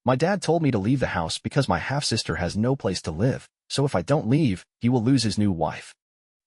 My dad told me to leave the house because my half-sister has no place to live, so if I don't leave, he will lose his new wife.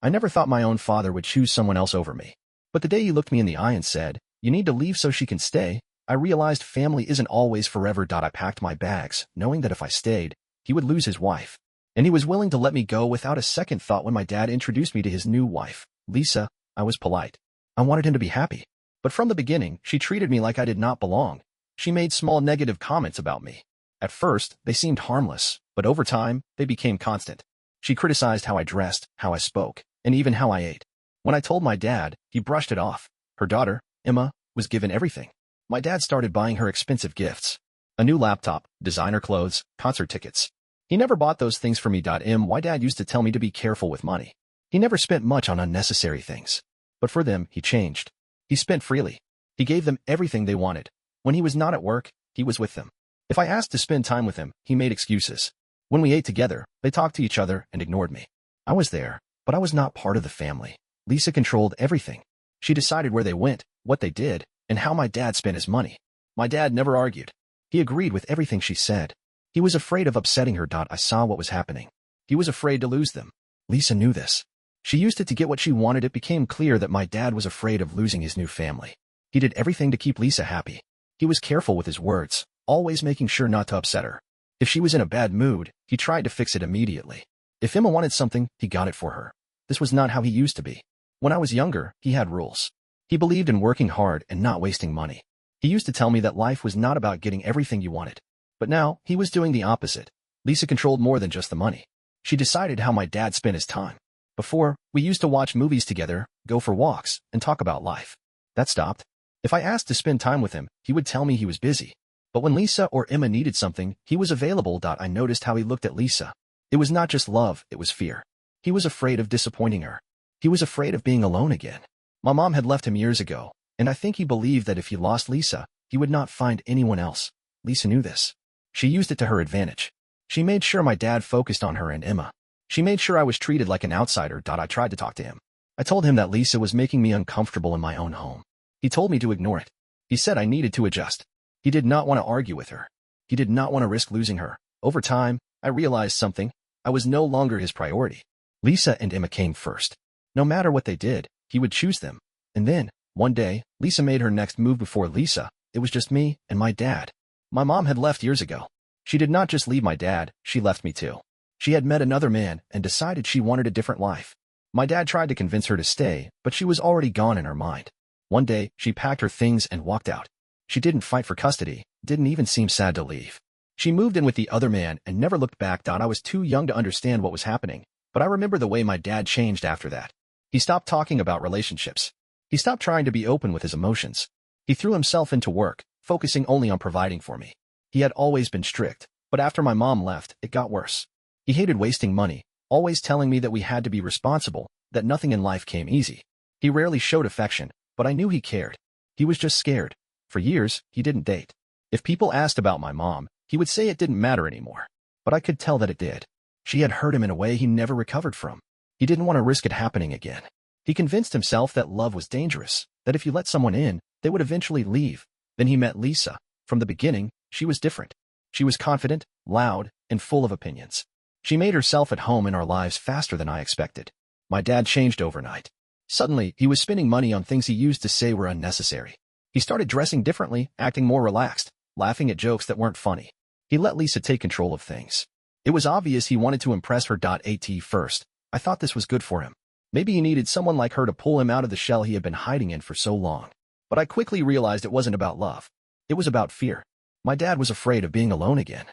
I never thought my own father would choose someone else over me. But the day he looked me in the eye and said, "You need to leave so she can stay," I realized family isn't always forever. I packed my bags, knowing that if I stayed, he would lose his wife. And he was willing to let me go without a second thought. When my dad introduced me to his new wife, Lisa, I was polite. I wanted him to be happy. But from the beginning, she treated me like I did not belong. She made small negative comments about me. At first, they seemed harmless, but over time, they became constant. She criticized how I dressed, how I spoke, and even how I ate. When I told my dad, he brushed it off. Her daughter, Emma, was given everything. My dad started buying her expensive gifts. A new laptop, designer clothes, concert tickets. He never bought those things for me. My dad used to tell me to be careful with money. He never spent much on unnecessary things. But for them, he changed. He spent freely. He gave them everything they wanted. When he was not at work, he was with them. If I asked to spend time with him, he made excuses. When we ate together, they talked to each other and ignored me. I was there, but I was not part of the family. Lisa controlled everything. She decided where they went, what they did, and how my dad spent his money. My dad never argued. He agreed with everything she said. He was afraid of upsetting her. I saw what was happening. He was afraid to lose them. Lisa knew this. She used it to get what she wanted. It became clear that my dad was afraid of losing his new family. He did everything to keep Lisa happy. He was careful with his words, always making sure not to upset her. If she was in a bad mood, he tried to fix it immediately. If Emma wanted something, he got it for her. This was not how he used to be. When I was younger, he had rules. He believed in working hard and not wasting money. He used to tell me that life was not about getting everything you wanted. But now, he was doing the opposite. Lisa controlled more than just the money. She decided how my dad spent his time. Before, we used to watch movies together, go for walks, and talk about life. That stopped. If I asked to spend time with him, he would tell me he was busy. But when Lisa or Emma needed something, he was available. I noticed how he looked at Lisa. It was not just love, it was fear. He was afraid of disappointing her. He was afraid of being alone again. My mom had left him years ago, and I think he believed that if he lost Lisa, he would not find anyone else. Lisa knew this. She used it to her advantage. She made sure my dad focused on her and Emma. She made sure I was treated like an outsider. I tried to talk to him. I told him that Lisa was making me uncomfortable in my own home. He told me to ignore it. He said I needed to adjust. He did not want to argue with her. He did not want to risk losing her. Over time, I realized something. I was no longer his priority. Lisa and Emma came first. No matter what they did, he would choose them. And then, one day, Lisa made her next move. Before Lisa, it was just me and my dad. My mom had left years ago. She did not just leave my dad, she left me too. She had met another man and decided she wanted a different life. My dad tried to convince her to stay, but she was already gone in her mind. One day, she packed her things and walked out. She didn't fight for custody, didn't even seem sad to leave. She moved in with the other man and never looked back. I was too young to understand what was happening, but I remember the way my dad changed after that. He stopped talking about relationships. He stopped trying to be open with his emotions. He threw himself into work, focusing only on providing for me. He had always been strict, but after my mom left, it got worse. He hated wasting money, always telling me that we had to be responsible, that nothing in life came easy. He rarely showed affection, but I knew he cared. He was just scared. For years, he didn't date. If people asked about my mom, he would say it didn't matter anymore. But I could tell that it did. She had hurt him in a way he never recovered from. He didn't want to risk it happening again. He convinced himself that love was dangerous, that if you let someone in, they would eventually leave. Then he met Lisa. From the beginning, she was different. She was confident, loud, and full of opinions. She made herself at home in our lives faster than I expected. My dad changed overnight. Suddenly, he was spending money on things he used to say were unnecessary. He started dressing differently, acting more relaxed, laughing at jokes that weren't funny. He let Lisa take control of things. It was obvious he wanted to impress her. At first, I thought this was good for him. Maybe he needed someone like her to pull him out of the shell he had been hiding in for so long. But I quickly realized it wasn't about love. It was about fear. My dad was afraid of being alone again.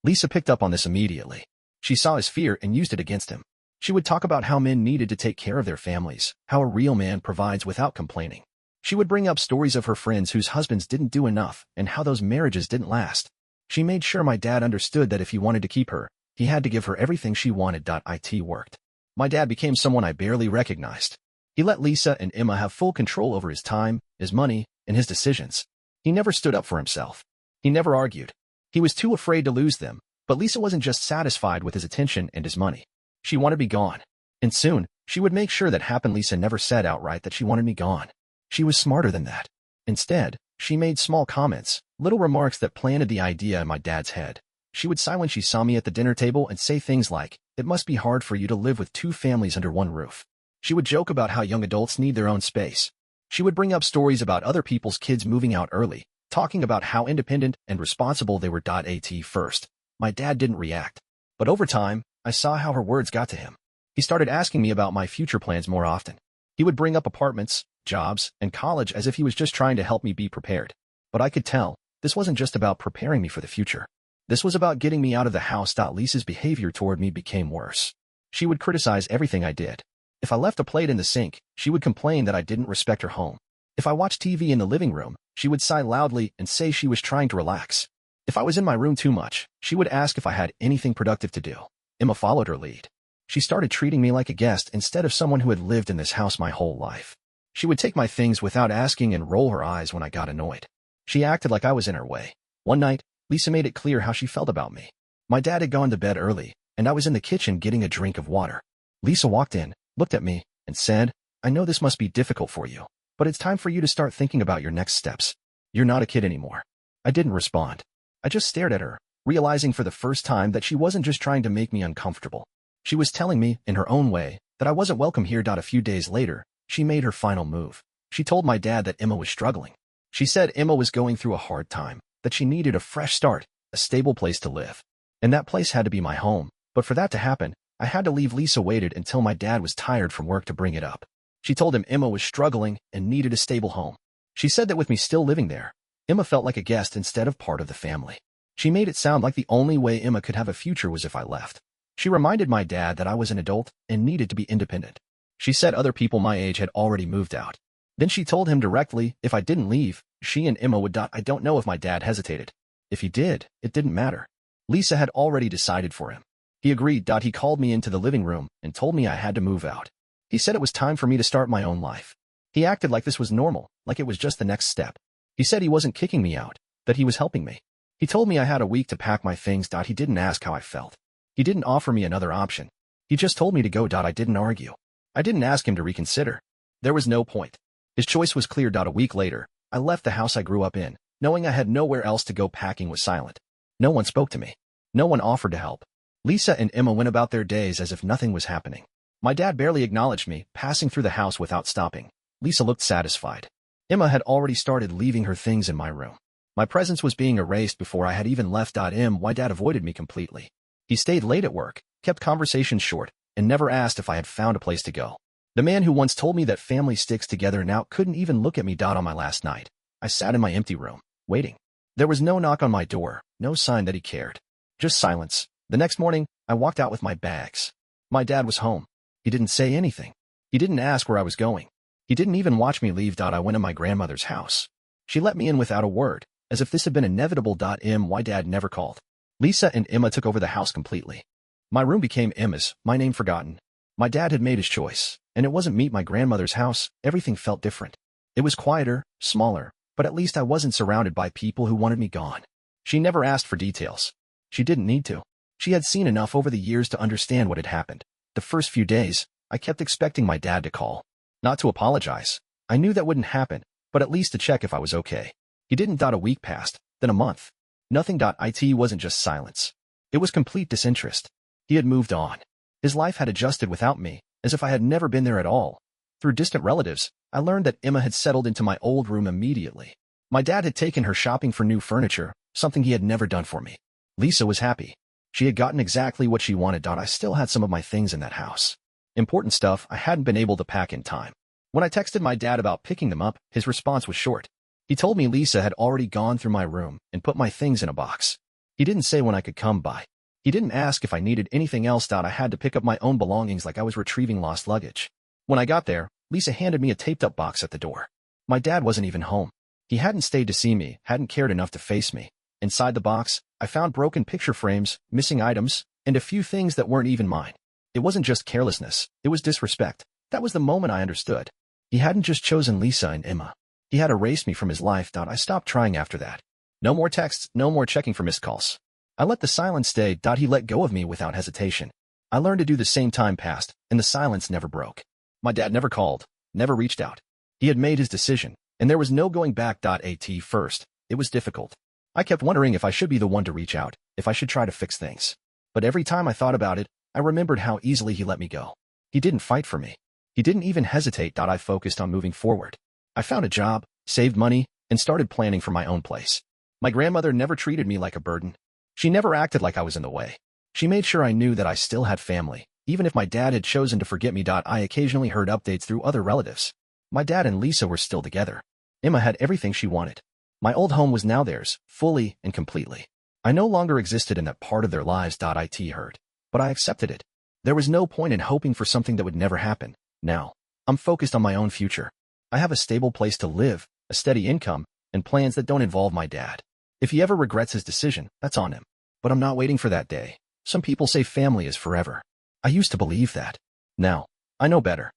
Lisa picked up on this immediately. She saw his fear and used it against him. She would talk about how men needed to take care of their families, how a real man provides without complaining. She would bring up stories of her friends whose husbands didn't do enough and how those marriages didn't last. She made sure my dad understood that if he wanted to keep her, he had to give her everything she wanted. It worked. My dad became someone I barely recognized. He let Lisa and Emma have full control over his time, his money, and his decisions. He never stood up for himself. He never argued. He was too afraid to lose them, but Lisa wasn't just satisfied with his attention and his money. She wanted me gone. And soon, she would make sure that happened. Lisa never said outright that she wanted me gone. She was smarter than that. Instead, She made small comments, little remarks that planted the idea in my dad's head. She would sigh when she saw me at the dinner table and say things like, "It must be hard for you to live with two families under one roof." She would joke about how young adults need their own space. She would bring up stories about other people's kids moving out early, talking about how independent and responsible they were. At first, my dad didn't react. But over time, I saw how her words got to him. He started asking me about my future plans more often. He would bring up apartments, jobs, and college as if he was just trying to help me be prepared. But I could tell, this wasn't just about preparing me for the future. This was about getting me out of the house. Lisa's behavior toward me became worse. She would criticize everything I did. If I left a plate in the sink, she would complain that I didn't respect her home. If I watched TV in the living room, she would sigh loudly and say she was trying to relax. If I was in my room too much, she would ask if I had anything productive to do. Emma followed her lead. She started treating me like a guest instead of someone who had lived in this house my whole life. She would take my things without asking and roll her eyes when I got annoyed. She acted like I was in her way. One night, Lisa made it clear how she felt about me. My dad had gone to bed early, and I was in the kitchen getting a drink of water. Lisa walked in, looked at me, and said, "I know this must be difficult for you, but it's time for you to start thinking about your next steps. You're not a kid anymore." I didn't respond. I just stared at her, realizing for the first time that she wasn't just trying to make me uncomfortable. She was telling me, in her own way, that I wasn't welcome here. A few days later, she made her final move. She told my dad that Emma was struggling. She said Emma was going through a hard time, that she needed a fresh start, a stable place to live. And that place had to be my home, but for that to happen, I had to leave. Lisa waited until my dad was tired from work to bring it up. She told him Emma was struggling and needed a stable home. She said that with me still living there, Emma felt like a guest instead of part of the family. She made it sound like the only way Emma could have a future was if I left. She reminded my dad that I was an adult and needed to be independent. She said other people my age had already moved out. Then she told him directly if I didn't leave, she and Emma would. I don't know if my dad hesitated. If he did, it didn't matter. Lisa had already decided for him. He agreed. He called me into the living room and told me I had to move out. He said it was time for me to start my own life. He acted like this was normal, like it was just the next step. He said he wasn't kicking me out, that he was helping me. He told me I had a week to pack my things. He didn't ask how I felt. He didn't offer me another option. He just told me to go. I didn't argue. I didn't ask him to reconsider. There was no point. His choice was clear. A week later, I left the house I grew up in, knowing I had nowhere else to go. Packing was silent. No one spoke to me. No one offered to help. Lisa and Emma went about their days as if nothing was happening. My dad barely acknowledged me, passing through the house without stopping. Lisa looked satisfied. Emma had already started leaving her things in my room. My presence was being erased before I had even left. My dad avoided me completely. He stayed late at work, kept conversations short, and never asked if I had found a place to go. The man who once told me that family sticks together now couldn't even look at me. On my last night, I sat in my empty room, waiting. There was no knock on my door, no sign that he cared. Just silence. The next morning, I walked out with my bags. My dad was home. He didn't say anything. He didn't ask where I was going. He didn't even watch me leave. I went to my grandmother's house. She let me in without a word, as if this had been inevitable. My dad never called. Lisa and Emma took over the house completely. My room became Emma's, my name forgotten. My dad had made his choice, and it wasn't meet my grandmother's house. Everything felt different. It was quieter, smaller, but at least I wasn't surrounded by people who wanted me gone. She never asked for details. She didn't need to. She had seen enough over the years to understand what had happened. The first few days, I kept expecting my dad to call. Not to apologize. I knew that wouldn't happen, but at least to check if I was okay. He didn't. A week passed, then a month. Nothing. It wasn't just silence. It was complete disinterest. He had moved on. His life had adjusted without me, as if I had never been there at all. Through distant relatives, I learned that Emma had settled into my old room immediately. My dad had taken her shopping for new furniture, something he had never done for me. Lisa was happy. She had gotten exactly what she wanted. I still had some of my things in that house. Important stuff I hadn't been able to pack in time. When I texted my dad about picking them up, his response was short. He told me Lisa had already gone through my room and put my things in a box. He didn't say when I could come by. He didn't ask if I needed anything else. I had to pick up my own belongings like I was retrieving lost luggage. When I got there, Lisa handed me a taped-up box at the door. My dad wasn't even home. He hadn't stayed to see me, hadn't cared enough to face me. Inside the box, I found broken picture frames, missing items, and a few things that weren't even mine. It wasn't just carelessness, it was disrespect. That was the moment I understood. He hadn't just chosen Lisa and Emma. He had erased me from his life. I stopped trying after that. No more texts, no more checking for missed calls. I let the silence stay. He let go of me without hesitation. I learned to do the same. Time passed, and the silence never broke. My dad never called, never reached out. He had made his decision, And there was no going back. At first, it was difficult. I kept wondering if I should be the one to reach out, if I should try to fix things. But every time I thought about it, I remembered how easily he let me go. He didn't fight for me. He didn't even hesitate. I focused on moving forward. I found a job, saved money, and started planning for my own place. My grandmother never treated me like a burden. She never acted like I was in the way. She made sure I knew that I still had family, even if my dad had chosen to forget me. I occasionally heard updates through other relatives. My dad and Lisa were still together. Emma had everything she wanted. My old home was now theirs, fully and completely. I no longer existed in that part of their lives. It hurt, but I accepted it. There was no point in hoping for something that would never happen. Now, I'm focused on my own future. I have a stable place to live, a steady income, and plans that don't involve my dad. If he ever regrets his decision, that's on him. But I'm not waiting for that day. Some people say family is forever. I used to believe that. Now, I know better.